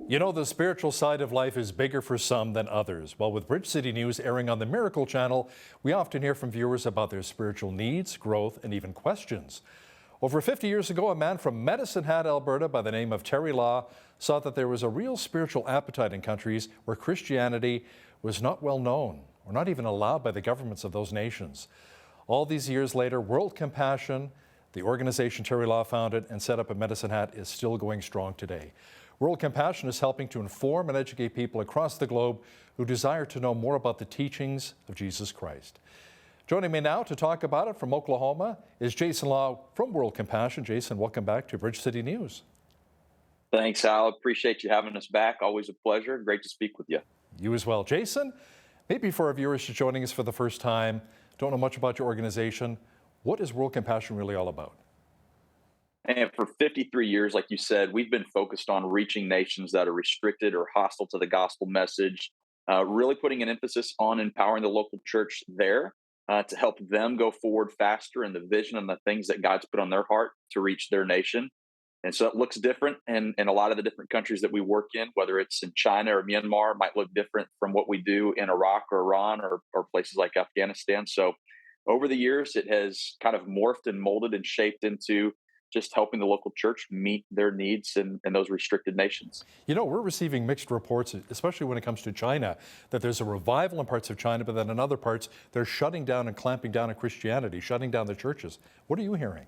You know, the spiritual side of life is bigger for some than others. Well, with Bridge City News airing on the Miracle Channel, we often hear from viewers about their spiritual needs, growth, and even questions. Over 50 years ago, a man from Medicine Hat, Alberta, by the name of Terry Law, saw that there was a real spiritual appetite in countries where Christianity was not well known or not even allowed by the governments of those nations. All these years later, World Compassion, the organization Terry Law founded and set up at Medicine Hat, is still going strong today. World Compassion is helping to inform and educate people across the globe who desire to know more about the teachings of Jesus Christ. Joining me now to talk about it from Oklahoma is Jason Law from World Compassion. Jason, welcome back to Bridge City News. Thanks, Al. Appreciate you having us back. Always a pleasure. Great to speak with you. You as well. Jason, maybe for our viewers just joining us for the first time, don't know much about your organization, what is World Compassion really all about? And for 53 years, like you said, we've been focused on reaching nations that are restricted or hostile to the gospel message, really putting an emphasis on empowering the local church there to help them go forward faster in the vision and the things that God's put on their heart to reach their nation. And so it looks different in a lot of the different countries that we work in, whether it's in China or Myanmar, might look different from what we do in Iraq or Iran or places like Afghanistan. So over the years, it has kind of morphed and molded and shaped into just helping the local church meet their needs in those restricted nations. You know, we're receiving mixed reports, especially when it comes to China, that there's a revival in parts of China, but then in other parts, they're shutting down and clamping down on Christianity, shutting down the churches. What are you hearing?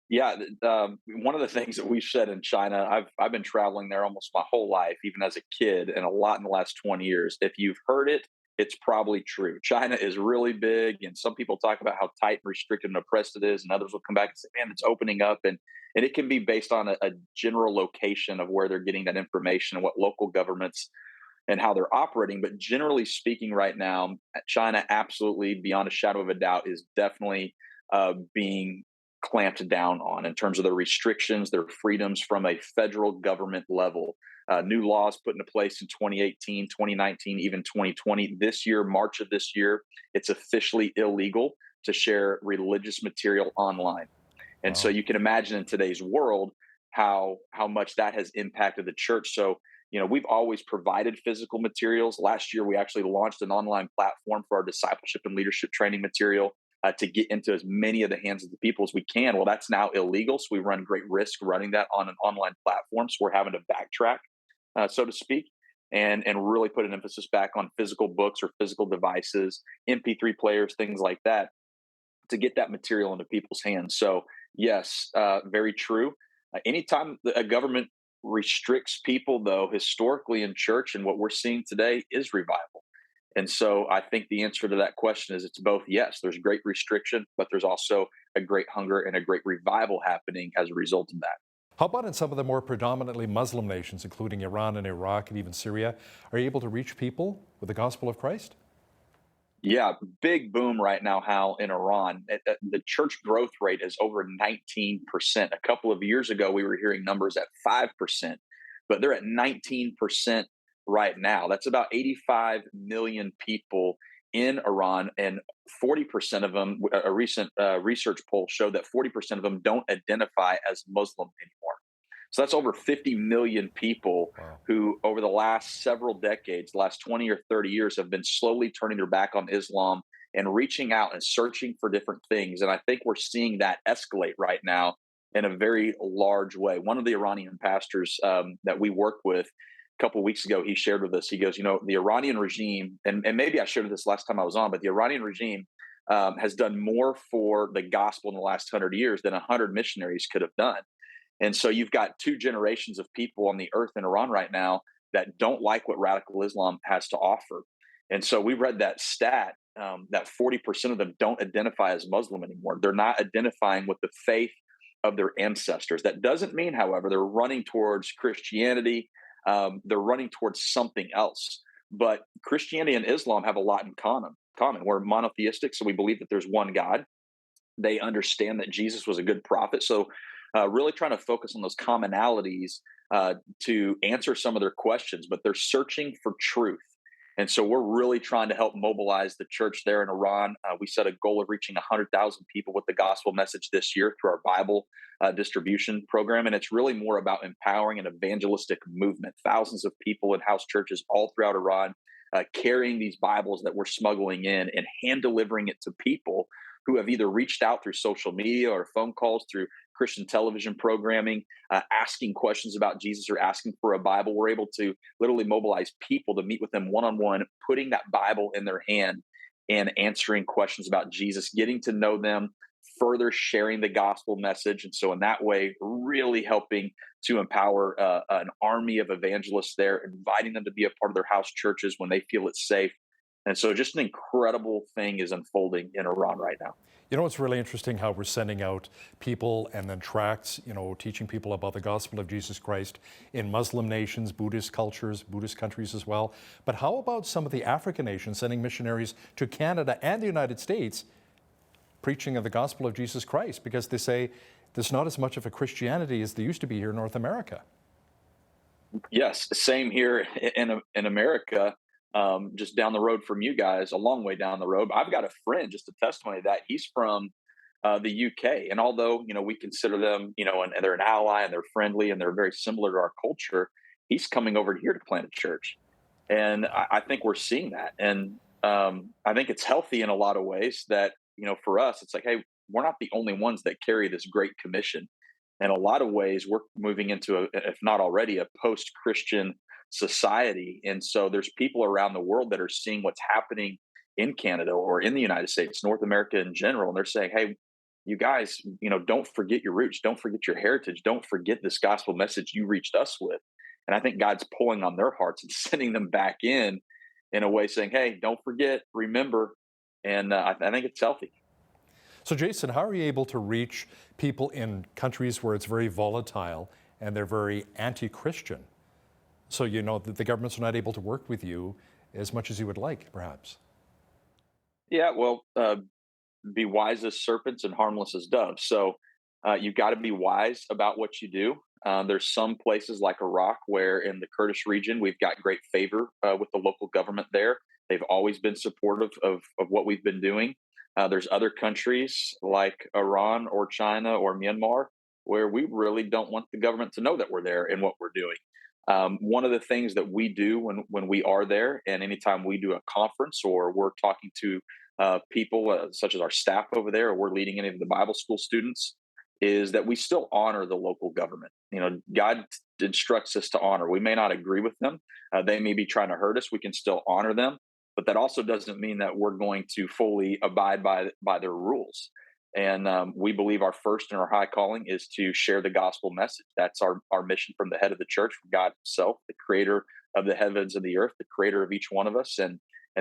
Yeah, one of the things that we've said in China, I've been traveling there almost my whole life, even as a kid, and a lot in the last 20 years. If you've heard it, it's probably true. China is really big, and some people talk about how tight, restricted, and oppressed it is, and others will come back and say, "Man, it's opening up," and it can be based on a general location of where they're getting that information and what local governments and how they're operating. But generally speaking, right now, China absolutely, beyond a shadow of a doubt, is definitely being clamped down on in terms of their restrictions, their freedoms from a federal government level. New laws put into place in 2018, 2019, even 2020. This year, March of this year, it's officially illegal to share religious material online. And so Wow. you can imagine in today's world how much that has impacted the church. So, you know, we've always provided physical materials. Last year, we actually launched an online platform for our discipleship and leadership training material to get into as many of the hands of the people as we can. Well, that's now illegal. So we run great risk running that on an online platform. So we're having to backtrack, so to speak, and really put an emphasis back on physical books or physical devices, MP3 players, things like that, to get that material into people's hands. So yes, very true. Anytime a government restricts people, though, historically in church, and what we're seeing today is revival. And so I think the answer to that question is it's both. Yes, there's great restriction, but there's also a great hunger and a great revival happening as a result of that. How about in some of the more predominantly Muslim nations, including Iran and Iraq and even Syria? Are you able to reach people with the gospel of Christ? Yeah, big boom right now, Hal, in Iran. The church growth rate is over 19%. A couple of years ago, we were hearing numbers at 5%, but they're at 19% right now. That's about 85 million people in Iran, and 40% of them, a recent research poll showed that 40% of them don't identify as Muslim anymore. So that's over 50 million people Wow. who, over the last several decades, last 20 or 30 years, have been slowly turning their back on Islam and reaching out and searching for different things. And I think we're seeing that escalate right now in a very large way. One of the Iranian pastors that we work with a couple of weeks ago, he shared with us, he goes, you know, the Iranian regime, and maybe I shared this last time I was on, but the Iranian regime has done more for the gospel in the last 100 years than 100 missionaries could have done. And so you've got two generations of people on the earth in Iran right now that don't like what radical Islam has to offer. And so we read that stat that 40% of them don't identify as Muslim anymore. They're not identifying with the faith of their ancestors. That doesn't mean, however, they're running towards Christianity. They're running towards something else. But Christianity and Islam have a lot in common. We're monotheistic, so we believe that there's one God. They understand that Jesus was a good prophet. So, really trying to focus on those commonalities to answer some of their questions, but they're searching for truth. And so we're really trying to help mobilize the church there in Iran. We set a goal of reaching 100,000 people with the gospel message this year through our Bible distribution program. And it's really more about empowering an evangelistic movement. Thousands of people in house churches all throughout Iran carrying these Bibles that we're smuggling in and hand delivering it to people who have either reached out through social media or phone calls through Christian television programming, asking questions about Jesus or asking for a Bible. We're able to literally mobilize people to meet with them one on one, putting that Bible in their hand and answering questions about Jesus, getting to know them, further sharing the gospel message. And so, in that way, really helping to empower an army of evangelists there, inviting them to be a part of their house churches when they feel it's safe. And so, just an incredible thing is unfolding in Iran right now. You know, it's really interesting how we're sending out people and then tracts, teaching people about the gospel of Jesus Christ in Muslim nations, Buddhist cultures, Buddhist countries as well. But how about some of the African nations sending missionaries to Canada and the United States preaching of the gospel of Jesus Christ? Because they say there's not as much of a Christianity as there used to be here in North America. Yes, same here in America. Just down the road from you guys, a long way down the road. I've got a friend, just a testimony of that he's from the UK, and although we consider them, and they're an ally and they're friendly and they're very similar to our culture, he's coming over here to plant a church, and Wow. I think we're seeing that, and I think it's healthy in a lot of ways. That for us, it's like, hey, we're not the only ones that carry this great commission. In a lot of ways, we're moving into if not already, a post-Christian society. And so there's people around the world that are seeing what's happening in Canada or in the United States, North America in general. And they're saying, hey, you guys, don't forget your roots, don't forget your heritage, don't forget this gospel message you reached us with. And I think God's pulling on their hearts and sending them back in a way saying, hey, don't forget, remember. And I think it's healthy. So, Jason, how are you able to reach people in countries where it's very volatile and they're very anti-Christian? So that the governments are not able to work with you as much as you would like, perhaps. Yeah, well, be wise as serpents and harmless as doves. So you've got to be wise about what you do. There's some places like Iraq where in the Kurdish region, we've got great favor with the local government there. They've always been supportive of what we've been doing. There's other countries like Iran or China or Myanmar where we really don't want the government to know that we're there and what we're doing. One of the things that we do when we are there, and anytime we do a conference or we're talking to people such as our staff over there, or we're leading any of the Bible school students, is that we still honor the local government. God instructs us to honor. We may not agree with them; they may be trying to hurt us. We can still honor them, but that also doesn't mean that we're going to fully abide by their rules. And we believe our first and our high calling is to share the gospel message. That's our mission from the head of the church, from God Himself, the creator of the heavens and the earth, the creator of each one of us. And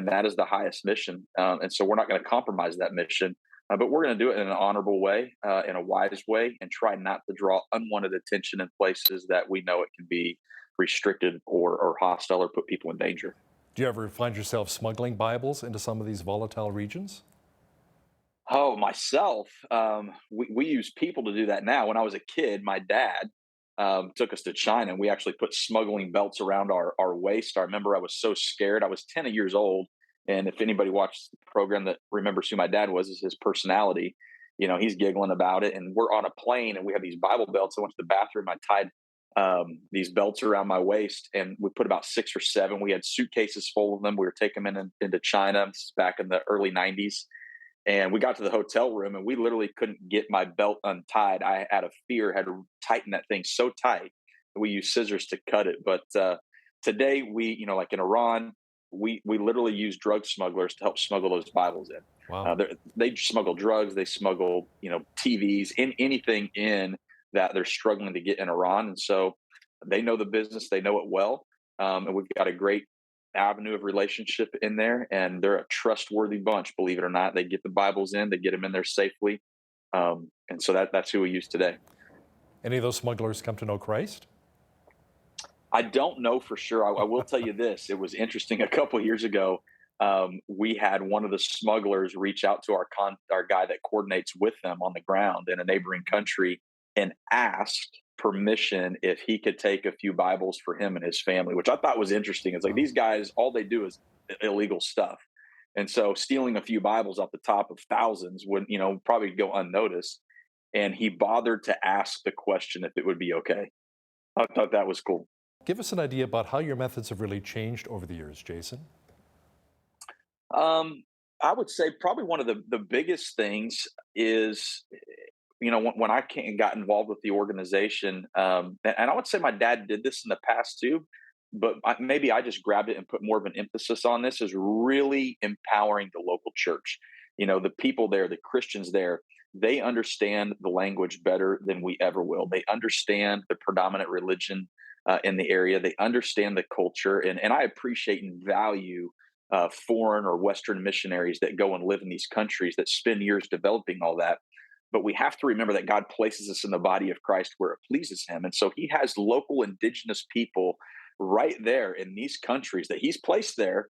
that is the highest mission. And so we're not going to compromise that mission, but we're going to do it in an honorable way, in a wise way, and try not to draw unwanted attention in places that we know it can be restricted or hostile or put people in danger. Do you ever find yourself smuggling Bibles into some of these volatile regions? Oh, myself, we use people to do that now. When I was a kid, my dad took us to China, and we actually put smuggling belts around our waist. I remember I was so scared. I was 10 years old, and if anybody watched the program that remembers who my dad was, is his personality. He's giggling about it, and we're on a plane, and we have these Bible belts. I went to the bathroom. I tied these belts around my waist, and we put about 6 or 7. We had suitcases full of them. We were taking them into China. This is back in the early '90s. And we got to the hotel room and we literally couldn't get my belt untied. I, out of fear, had to tighten that thing so tight that we used scissors to cut it. But today, like in Iran, we literally use drug smugglers to help smuggle those Bibles in. Wow. They smuggle drugs, they smuggle TVs, anything in that they're struggling to get in Iran, and so they know the business, they know it well, and we've got a great avenue of relationship in there, and they're a trustworthy bunch. Believe it or not, they get the Bibles in, they get them in there safely, and so that's who we use today. Any of those smugglers come to know Christ? I don't know for sure. I will tell you this: it was interesting. A couple of years ago, we had one of the smugglers reach out to our guy that coordinates with them on the ground in a neighboring country and asked permission if he could take a few Bibles for him and his family, which I thought was interesting. It's like Wow. these guys, all they do is illegal stuff. And so stealing a few Bibles off the top of thousands would, probably go unnoticed. And he bothered to ask the question if it would be okay. I thought that was cool. Give us an idea about how your methods have really changed over the years, Jason. Um, I would say probably one of the biggest things is, when I got involved with the organization, and I would say my dad did this in the past too, but maybe I just grabbed it and put more of an emphasis on this, is really empowering the local church. The people there, the Christians there, they understand the language better than we ever will. They understand the predominant religion in the area. They understand the culture, and I appreciate and value foreign or Western missionaries that go and live in these countries that spend years developing all that. But we have to remember that God places us in the body of Christ where it pleases Him. And so He has local indigenous people right there in these countries that He's placed there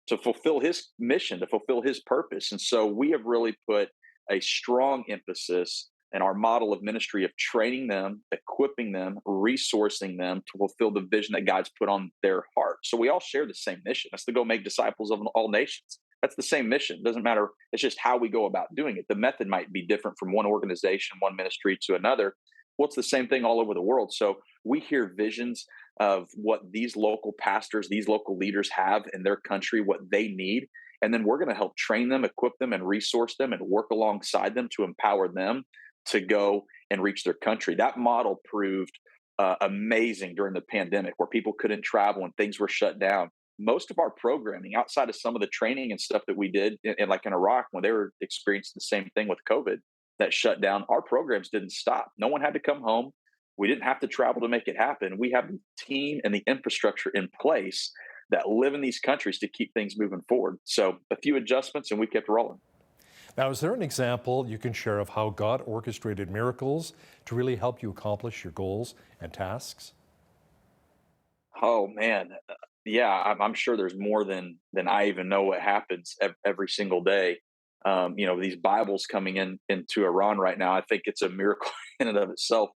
to fulfill His mission, to fulfill His purpose. And so we have really put a strong emphasis in our model of ministry of training them, equipping them, resourcing them to fulfill the vision that God's put on their heart. So we all share the same mission. That's to go make disciples of all nations. That's the same mission. Doesn't matter. It's just how we go about doing it. The method might be different from one organization, one ministry to another. Well, it's the same thing all over the world. So we hear visions of what these local pastors, these local leaders have in their country, what they need. And then we're going to help train them, equip them, and resource them and work alongside them to empower them to go and reach their country. That model proved amazing during the pandemic where people couldn't travel and things were shut down. Most of our programming, outside of some of the training and stuff that we did like in Iraq when they were experiencing the same thing with COVID that shut down, our programs didn't stop. No one had to come home. We didn't have to travel to make it happen. We have the team and the infrastructure in place that live in these countries to keep things moving forward. So a few adjustments and we kept rolling. Now, is there an example you can share of how God orchestrated miracles to really help you accomplish your goals and tasks? Oh man, yeah, I'm sure there's more than I even know what happens every single day. These Bibles coming into Iran right now. I think it's a miracle in and of itself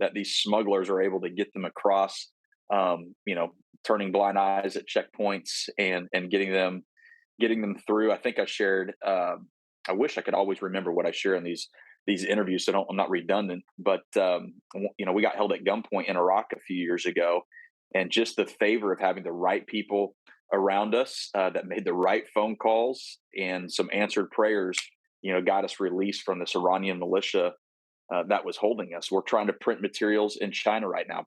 that these smugglers are able to get them across. Turning blind eyes at checkpoints and getting them through. I think I shared. I wish I could always remember what I share in these interviews, so I'm not redundant. But we got held at gunpoint in Iraq a few years ago, and just the favor of having the right people around us that made the right phone calls and some answered prayers, got us released from this Iranian militia that was holding us. We're trying to print materials in China right now.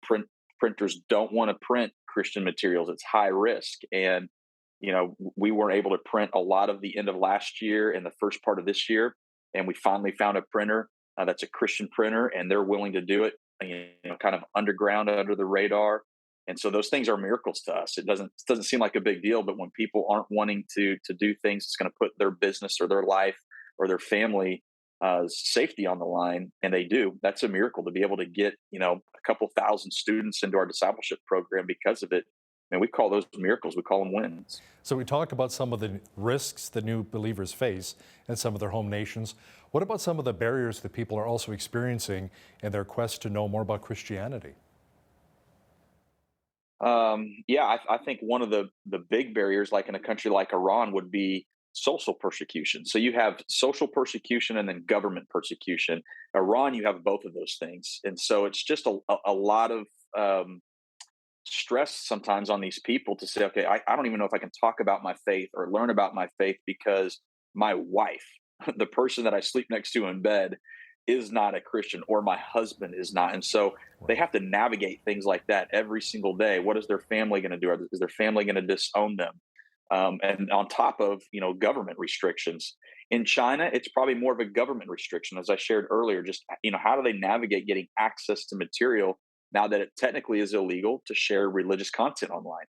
Printers don't want to print Christian materials; it's high risk, and we weren't able to print a lot of the end of last year and the first part of this year. And we finally found a printer that's a Christian printer, and they're willing to do it, kind of underground under the radar. And so those things are miracles to us. It doesn't seem like a big deal, but when people aren't wanting to do things that's going to put their business or their life or their family safety on the line, and they do, that's a miracle to be able to get a couple thousand students into our discipleship program because of it. And we call those miracles. We call them wins. So we talked about some of the risks that new believers face in some of their home nations. What about some of the barriers that people are also experiencing in their quest to know more about Christianity? Yeah, I think one of the big barriers, like in a country like Iran, would be social persecution. So you have social persecution and then government persecution. Iran, you have both of those things, and so it's just a lot of stress sometimes on these people to say, okay, I don't even know if I can talk about my faith or learn about my faith because my wife, the person that I sleep next to in bed, is not a Christian, or my husband is not. And so they Right. have to navigate things like that every single day. What is their family going to do? Is their family going to disown them? And on top of government restrictions in China, it's probably more of a government restriction, as I shared earlier. Just how do they navigate getting access to material now that it technically is illegal to share religious content online?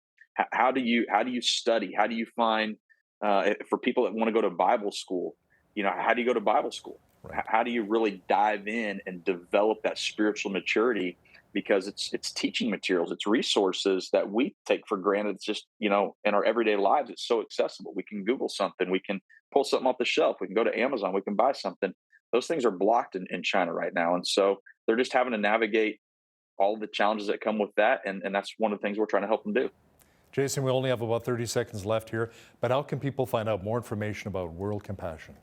How do you study? How do you find for people that want to go to Bible school? How do you go to Bible school? Right. How do you really dive in and develop that spiritual maturity? Because it's teaching materials, it's resources that we take for granted. It's just in our everyday lives, it's so accessible. We can Google something, we can pull something off the shelf, we can go to Amazon, we can buy something. Those things are blocked in China right now, and so they're just having to navigate all the challenges that come with that. And that's one of the things we're trying to help them do. Jason, we only have about 30 seconds left here, but how can people find out more information about World Compassion?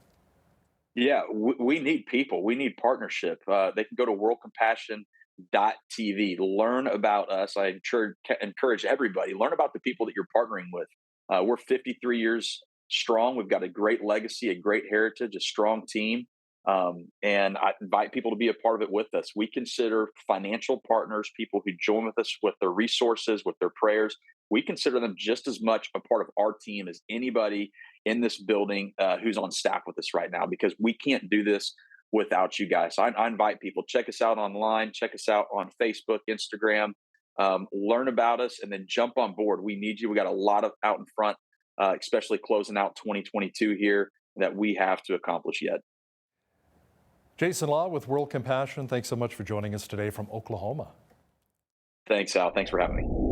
Yeah, we need people. We need partnership. They can go to worldcompassion.tv, learn about us. I encourage everybody, learn about the people that you're partnering with. We're 53 years strong. We've got a great legacy, a great heritage, a strong team. And I invite people to be a part of it with us. We consider financial partners, people who join with us with their resources, with their prayers. We consider them just as much a part of our team as anybody in this building who's on staff with us right now, because we can't do this without you guys. So I invite people, check us out online, check us out on Facebook, Instagram, learn about us, and then jump on board. We need you. We got a lot of out in front, especially closing out 2022 here, that we have to accomplish yet. Jason Law with World Compassion, thanks so much for joining us today from Oklahoma. Thanks, Al. Thanks for having me.